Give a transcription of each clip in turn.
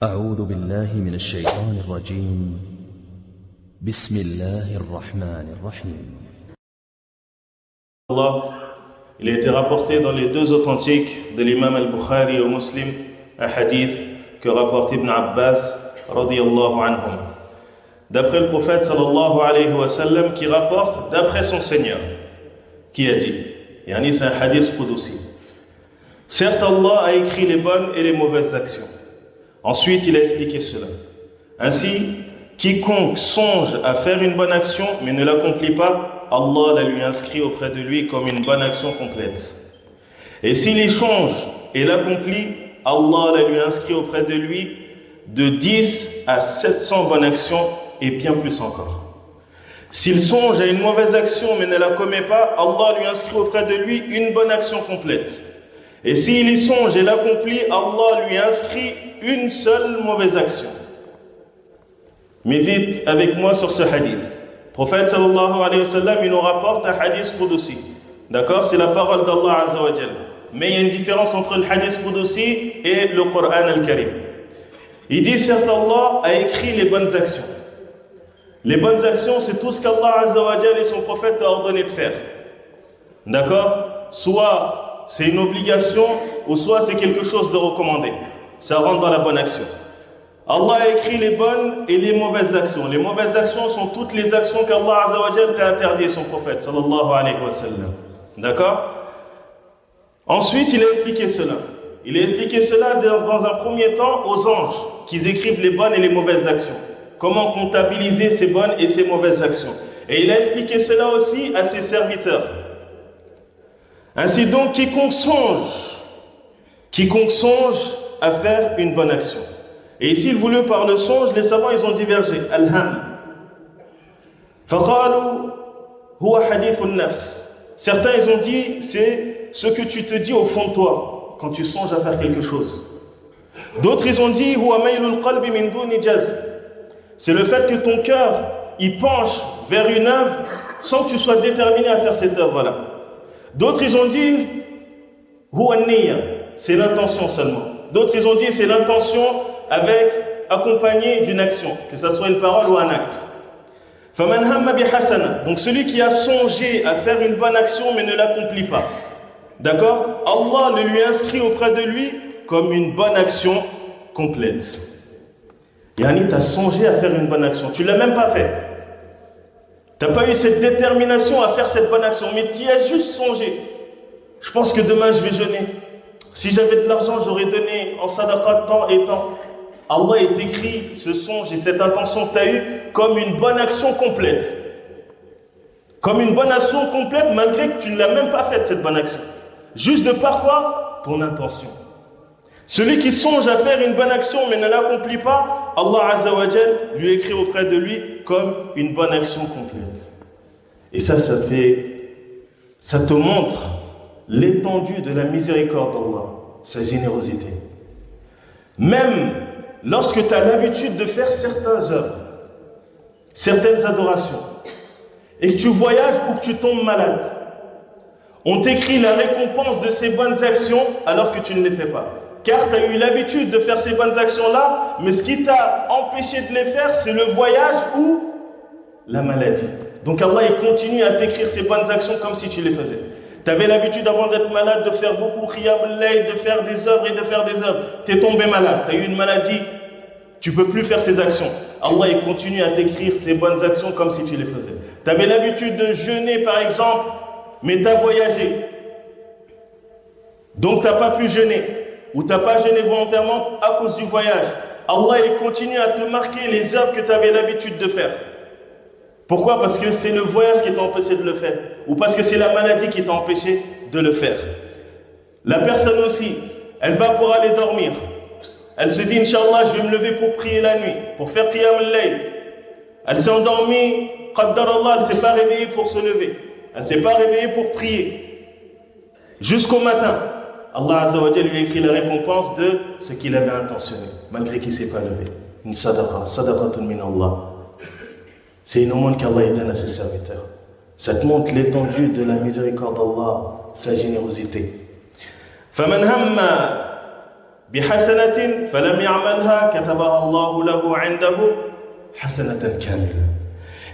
أعوذ بالله من الشيطان الرجيم بسم الله الرحمن الرحيم. Il a été rapporté dans les deux authentiques de l'imam al-Bukhari et au Muslim, un hadith que rapporte Ibn Abbas radiyallahu anhum. D'après le prophète sallallahu alayhi wa sallam qui rapporte d'après son Seigneur, qui a dit, yani c'est un hadith qudsi. Certes Allah a écrit les bonnes et les mauvaises actions. Ensuite il a expliqué cela. Ainsi, quiconque songe à faire une bonne action mais ne l'accomplit pas, Allah la lui inscrit auprès de lui comme une bonne action complète. Et s'il y songe et l'accomplit, Allah la lui inscrit auprès de lui de 10 à 700 bonnes actions et bien plus encore. S'il songe à une mauvaise action mais ne la commet pas, Allah lui inscrit auprès de lui une bonne action complète. Et s'il y songe et l'accomplit, Allah lui inscrit une seule mauvaise action. Médite avec moi sur ce hadith. Le prophète sallallahu alayhi wa sallam, il nous rapporte un hadith qudsi. D'accord? C'est la parole d'Allah azza wa jal. Mais il y a une différence entre le hadith qudsi et le Coran al-Karim. Il dit, certes Allah a écrit les bonnes actions. Les bonnes actions, c'est tout ce qu'Allah azza wa jal et son prophète a ordonné de faire. D'accord? Soit c'est une obligation, ou soit c'est quelque chose de recommandé. Ça rentre dans la bonne action. Allah a écrit les bonnes et les mauvaises actions. Les mauvaises actions sont toutes les actions qu'Allah Azza wa Jal t'a interdit et son prophète sallallahu alayhi wa sallam. D'accord? Ensuite, il a expliqué cela. Il a expliqué cela dans un premier temps aux anges qui écrivent les bonnes et les mauvaises actions. Comment comptabiliser ces bonnes et ces mauvaises actions. Et il a expliqué cela aussi à ses serviteurs. Ainsi donc, quiconque songe à faire une bonne action. Et ici, il voulait par le songe, les savants, ils ont divergé. Al-ham. Faqalu huwa hadithun nafs. Certains, ils ont dit, c'est ce que tu te dis au fond de toi, quand tu songes à faire quelque chose. D'autres, ils ont dit, huwa maylul qalbi min duni jazm. C'est le fait que ton cœur, il penche vers une œuvre sans que tu sois déterminé à faire cette œuvre-là. D'autres, ils ont dit, huwa niyya. C'est l'intention seulement. D'autres, ils ont dit, c'est l'intention accompagné d'une action, que ce soit une parole ou un acte. فَمَنْ هَمَّ بِحَسَنَةٍ. Donc celui qui a songé à faire une bonne action mais ne l'accomplit pas. D'accord? Allah le lui inscrit auprès de lui comme une bonne action complète. Yani, tu as songé à faire une bonne action. Tu ne l'as même pas fait. Tu n'as pas eu cette détermination à faire cette bonne action, mais tu y as juste songé. Je pense que demain je vais jeûner. Si j'avais de l'argent, j'aurais donné en sadaqa tant et tant. Allah est écrit ce songe et cette intention que tu as eue comme une bonne action complète. Comme une bonne action complète malgré que tu ne l'as même pas faite cette bonne action. Juste de par quoi? Ton intention. Celui qui songe à faire une bonne action mais ne l'accomplit pas, Allah Azza wa Jal lui écrit auprès de lui comme une bonne action complète. Et ça te montre l'étendue de la miséricorde d'Allah, sa générosité. Même lorsque tu as l'habitude de faire certaines œuvres, certaines adorations, et que tu voyages ou que tu tombes malade, on t'écrit la récompense de ces bonnes actions alors que tu ne les fais pas. Car tu as eu l'habitude de faire ces bonnes actions-là, mais ce qui t'a empêché de les faire, c'est le voyage ou la maladie. Donc Allah, il continue à t'écrire ces bonnes actions comme si tu les faisais. Tu avais l'habitude avant d'être malade de faire beaucoup qiyam al-layl, de faire des œuvres et de faire des œuvres. Tu es tombé malade, tu as eu une maladie, tu ne peux plus faire ces actions. Allah il continue à t'écrire ces bonnes actions comme si tu les faisais. Tu avais l'habitude de jeûner par exemple, mais tu as voyagé. Donc tu n'as pas pu jeûner, ou tu n'as pas jeûné volontairement à cause du voyage. Allah il continue à te marquer les œuvres que tu avais l'habitude de faire. Pourquoi? Parce que c'est le voyage qui t'a empêché de le faire. Ou parce que c'est la maladie qui t'a empêché de le faire. La personne aussi, elle va pour aller dormir. Elle se dit, Inch'Allah, je vais me lever pour prier la nuit, pour faire qiyam al-layl. Elle s'est endormie, qaddar Allah, elle ne s'est pas réveillée pour se lever. Elle ne s'est pas réveillée pour prier. Jusqu'au matin, Allah Azza wa Jal lui écrit la récompense de ce qu'il avait intentionné, malgré qu'il ne s'est pas levé. Une sadaqa, sadaqatun min Allah. C'est une aumône qu'Allah donne à ses serviteurs. Ça te montre l'étendue de la miséricorde d'Allah, sa générosité. فَمَنْ هَمَّ بحسنة فلم يعملها كتبها الله له عنده حسنة كاملة.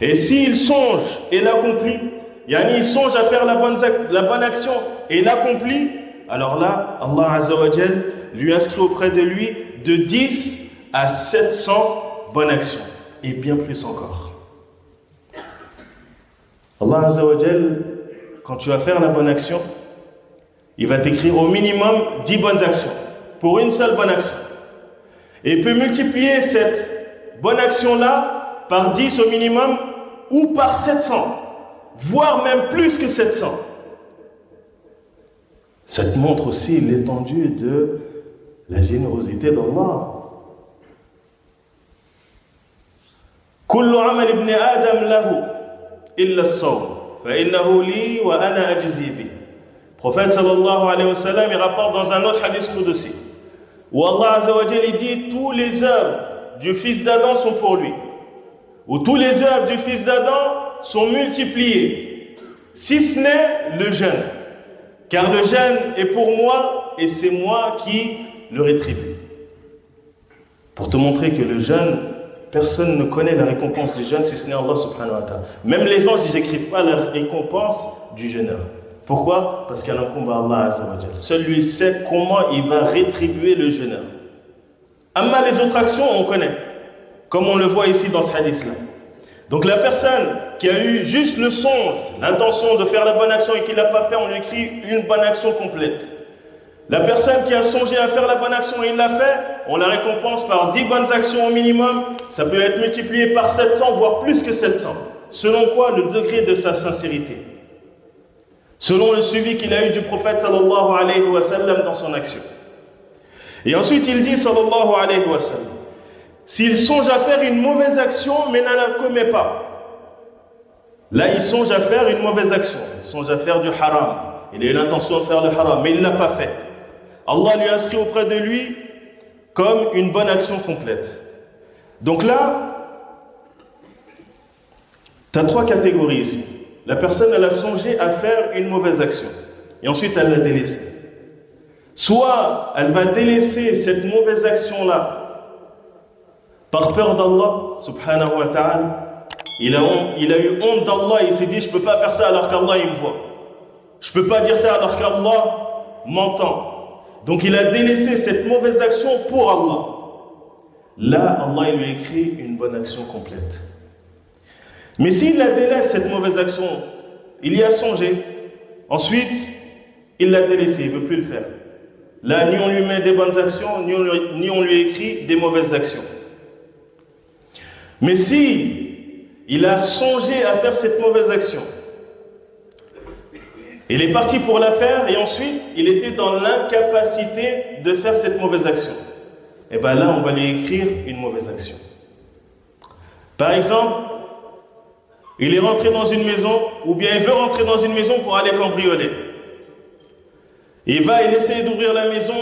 Et s'il songe et l'accomplit, yani il songe à faire la bonne action et l'accomplit, alors là, Allah Azza wa Jal lui inscrit auprès de lui de 10 à 700 bonnes actions, et bien plus encore. Allah Azza wa Jal, quand tu vas faire la bonne action, il va t'écrire au minimum 10 bonnes actions, pour une seule bonne action. Et il peut multiplier cette bonne action-là par 10 au minimum, ou par 700, voire même plus que 700. Ça te montre aussi l'étendue de la générosité d'Allah. كل عمل ابن آدم له إلا الصوم فإنه لي وأنا أجزي به. Prophète sallallahu alayhi wa sallam, il rapporte dans un autre hadith qudsi où Allah Azza wa Jalla dit tous les œuvres du fils d'Adam sont pour lui, où tous les œuvres du fils d'Adam sont multipliées, si ce n'est le jeûne, car le jeûne est pour moi et c'est moi qui le rétribue. Pour te montrer que le jeûne, personne ne connaît la récompense du jeûne si ce n'est Allah subhanahu wa ta'ala. Même les anges, ils n'écrivent pas la récompense du jeûneur. Pourquoi? Parce qu'elle incombe à Allah Azza wa Jal. Seul lui sait comment il va rétribuer le jeûneur. Amma les autres actions, on connaît, comme on le voit ici dans ce hadith-là. Donc la personne qui a eu juste le songe, l'intention de faire la bonne action et qui ne l'a pas fait, on lui écrit une bonne action complète. La personne qui a songé à faire la bonne action et il l'a fait, on la récompense par 10 bonnes actions au minimum. Ça peut être multiplié par 700, voire plus que 700. Selon quoi? Le degré de sa sincérité. Selon le suivi qu'il a eu du prophète sallallahu alayhi wa sallam dans son action. Et ensuite il dit sallallahu alayhi wa sallam, s'il songe à faire une mauvaise action mais ne la commet pas. Là il songe à faire une mauvaise action, il songe à faire du haram. Il a eu l'intention de faire le haram mais il ne l'a pas fait. Allah lui inscrit auprès de lui comme une bonne action complète. Donc là, tu as 3 catégories ici. La personne, elle a songé à faire une mauvaise action et ensuite elle l'a délaissée. Soit elle va délaisser cette mauvaise action-là par peur d'Allah subhanahu wa ta'ala. Il a eu honte d'Allah et il s'est dit je ne peux pas faire ça alors qu'Allah il me voit. Je ne peux pas dire ça alors qu'Allah m'entend. Donc il a délaissé cette mauvaise action pour Allah. Là, Allah il lui écrit une bonne action complète. Mais s'il la délaisse, cette mauvaise action, il y a songé, ensuite, il l'a délaissé, il ne veut plus le faire. Là, ni on lui met des bonnes actions, ni on lui écrit des mauvaises actions. Mais si il a songé à faire cette mauvaise action, il est parti pour la faire et ensuite, il était dans l'incapacité de faire cette mauvaise action. Et bien là, on va lui écrire une mauvaise action. Par exemple, il est rentré dans une maison, ou bien il veut rentrer dans une maison pour aller cambrioler. Il essaie d'ouvrir la maison,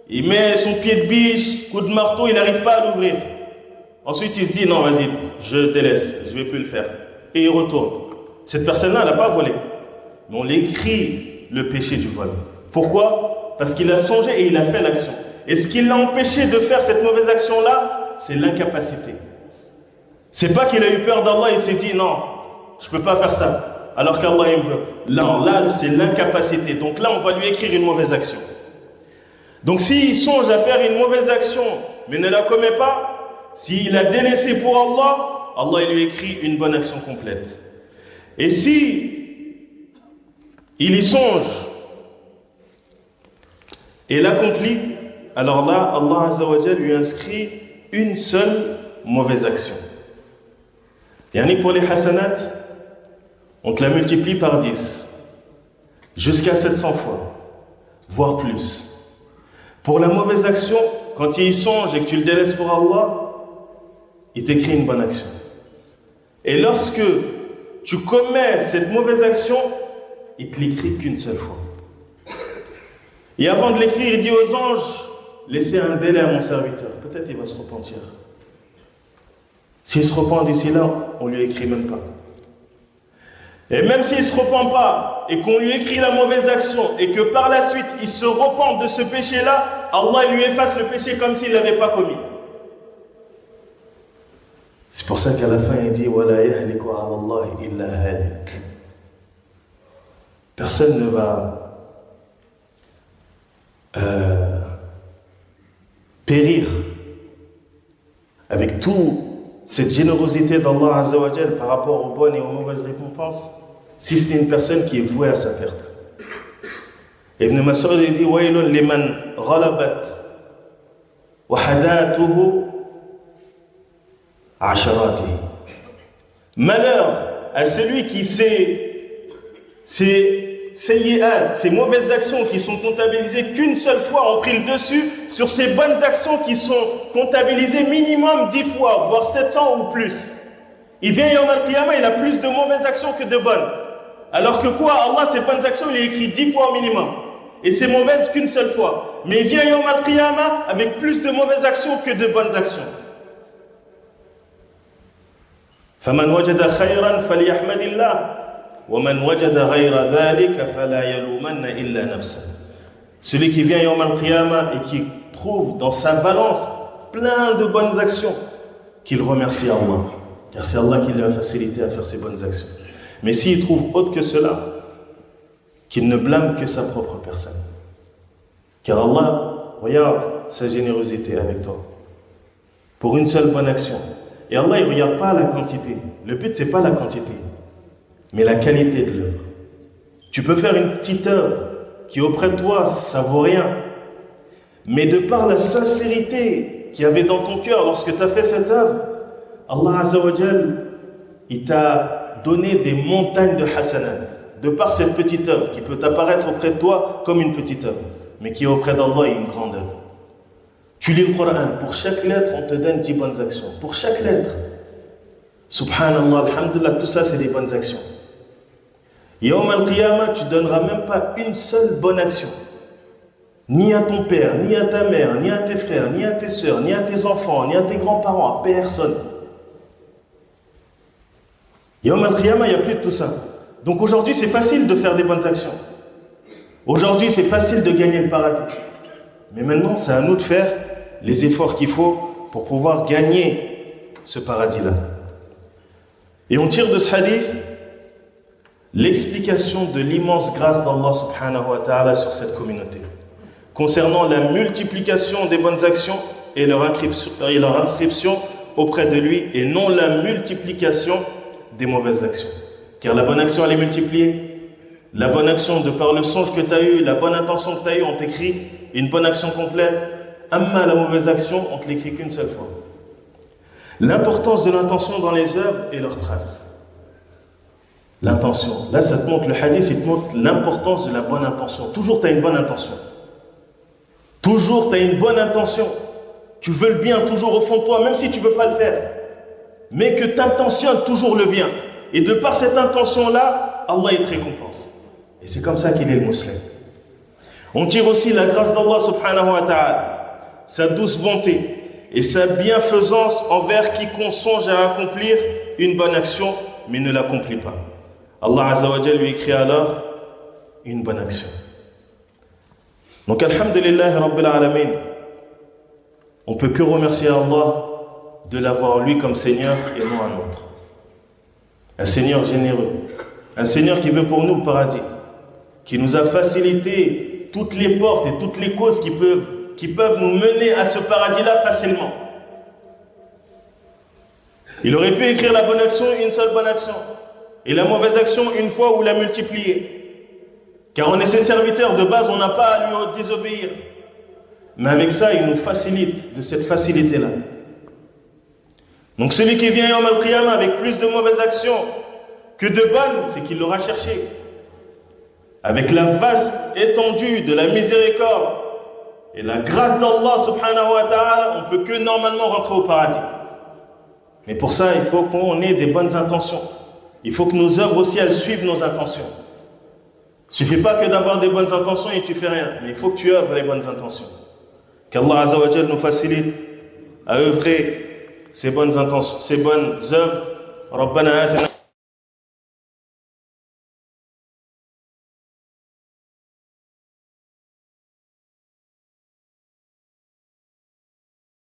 il met son pied de biche, coup de marteau, il n'arrive pas à l'ouvrir. Ensuite il se dit, non vas-y, je délaisse, je ne vais plus le faire. Et il retourne. Cette personne-là, elle n'a pas volé. Mais on l'écrit le péché du vol. Pourquoi? Parce qu'il a songé et il a fait l'action. Et ce qui l'a empêché de faire cette mauvaise action-là, c'est l'incapacité. C'est pas qu'il a eu peur d'Allah et il s'est dit non, je peux pas faire ça, alors qu'Allah il me veut. Non, là c'est l'incapacité. Donc là on va lui écrire une mauvaise action. Donc s'il songe à faire une mauvaise action, mais ne la commet pas, s'il a délaissé pour Allah, Allah il lui écrit une bonne action complète. Et si il y songe et l'accomplit, alors là Allah Azza wa Jal lui inscrit une seule mauvaise action. Yani pour les hasanat, on te la multiplie par 10, jusqu'à 700 fois, voire plus. Pour la mauvaise action, quand il y songe et que tu le délaisses pour Allah, il t'écrit une bonne action. Et lorsque tu commets cette mauvaise action, il ne te l'écrit qu'une seule fois. Et avant de l'écrire, il dit aux anges, laissez un délai à mon serviteur, peut-être il va se repentir. S'il se repent d'ici là, on ne lui écrit même pas. Et même s'il ne se repent pas et qu'on lui écrit la mauvaise action et que par la suite il se repent de ce péché-là, Allah lui efface le péché comme s'il ne l'avait pas commis. C'est pour ça qu'à la fin il dit وَلَا يَهْلِكُ عَلَى اللَّهِ إِلَّا هَالِكٌ. Personne ne va périr avec toute cette générosité d'Allah Azza wa Jal par rapport aux bonnes et aux mauvaises récompenses, si c'est une personne qui est vouée à sa perte. Ibn Mas'ud dit وَيْلٌ لِمَنْ غَلَبَتْ وَحَدَاتُهُ عَشَرَاتِهِ. Malheur à celui qui sait ses sayyi'at, ces mauvaises actions qui sont comptabilisées qu'une seule fois, ont pris le dessus sur ces bonnes actions qui sont comptabilisées minimum 10 fois, voire 700 ou plus. Il vient Yawm al-Qiyamah, il a plus de mauvaises actions que de bonnes. Alors que quoi, Allah, ses bonnes actions, il est écrit 10 fois au minimum. Et c'est mauvaises qu'une seule fois. Mais il vient Yawm al-Qiyamah avec plus de mauvaises actions que de bonnes actions. فَمَنْ وَجَدَ خَيْرًا فَلْيَحْمَدِ اللَّهِ وَمَنْ وَجَدَ غَيْرَ ذَلِكَ فَلَا يَلُومَنَّ إِلَّا نَفْسَهُ. Celui qui vient Yawm al-Qiyamah et qui trouve dans sa balance plein de bonnes actions, qu'il remercie Allah. Car c'est Allah qui l'a facilité à faire ces bonnes actions. Mais s'il trouve autre que cela, qu'il ne blâme que sa propre personne. Car Allah regarde sa générosité avec toi. Pour une seule bonne action. Et Allah, il ne regarde pas la quantité. Le but, ce n'est pas la quantité, mais la qualité de l'œuvre. Tu peux faire une petite œuvre qui auprès de toi, ça vaut rien. Mais de par la sincérité qu'il y avait dans ton cœur lorsque tu as fait cette œuvre, Allah Azza wa Jal, il t'a donné des montagnes de hasanat. De par cette petite œuvre qui peut apparaître auprès de toi comme une petite œuvre, mais qui auprès d'Allah est une grande œuvre. Tu lis le Coran, pour chaque lettre, on te donne 10 bonnes actions. Pour chaque lettre. Subhanallah, alhamdulillah, tout ça, c'est des bonnes actions. Yawm al-Qiyamah, tu ne donneras même pas une seule bonne action. Ni à ton père, ni à ta mère, ni à tes frères, ni à tes sœurs, ni à tes enfants, ni à tes grands-parents, à personne. Yawm al-Qiyamah, il n'y a plus de tout ça. Donc aujourd'hui, c'est facile de faire des bonnes actions. Aujourd'hui, c'est facile de gagner le paradis. Mais maintenant, c'est à nous de faire les efforts qu'il faut pour pouvoir gagner ce paradis-là. Et on tire de ce hadith l'explication de l'immense grâce d'Allah subhanahu wa ta'ala sur cette communauté. Concernant la multiplication des bonnes actions et leur inscription auprès de lui, et non la multiplication des mauvaises actions. Car la bonne action, elle est multipliée. La bonne action, de par le songe que tu as eu, la bonne intention que tu as eue, on t'écrit une bonne action complète. Amma, la mauvaise action, on ne te l'écrit qu'une seule fois. L'importance de l'intention dans les œuvres et leurs traces. L'intention. Là, ça te montre, le hadith, il te montre l'importance de la bonne intention. Toujours, tu as une bonne intention. Toujours, tu as une bonne intention. Tu veux le bien toujours au fond de toi, même si tu ne veux pas le faire. Mais que tu intentionnes toujours le bien. Et de par cette intention-là, Allah il te récompense. Et c'est comme ça qu'il est le musulman. On tire aussi la grâce d'Allah subhanahu wa ta'ala, sa douce bonté et sa bienfaisance envers quiconque songe à accomplir une bonne action, mais ne l'accomplit pas. Allah Azza wa Jal lui écrit alors une bonne action. Donc, alhamdulillah Rabbil Alamin, on ne peut que remercier Allah de l'avoir lui comme Seigneur et non un autre. Un Seigneur généreux, un Seigneur qui veut pour nous le paradis, qui nous a facilité toutes les portes et toutes les causes qui peuvent nous mener à ce paradis-là facilement. Il aurait pu écrire la bonne action, une seule bonne action, et la mauvaise action une fois ou la multiplier. Car on est ses serviteurs, de base on n'a pas à lui désobéir. Mais avec ça, il nous facilite de cette facilité-là. Donc celui qui vient Yawm al-Qiyamah avec plus de mauvaises actions que de bonnes, c'est qu'il l'aura cherché. Avec la vaste étendue de la miséricorde et la grâce d'Allah subhanahu wa ta'ala, on ne peut que normalement rentrer au paradis. Mais pour ça, il faut qu'on ait des bonnes intentions. Il faut que nos œuvres aussi, elles suivent nos intentions. Il ne suffit pas que d'avoir des bonnes intentions et tu fais rien. Mais il faut que tu œuvres les bonnes intentions. Qu'Allah Azza wa Jal nous facilite à œuvrer ces bonnes intentions, ces bonnes œuvres. Rabbana atina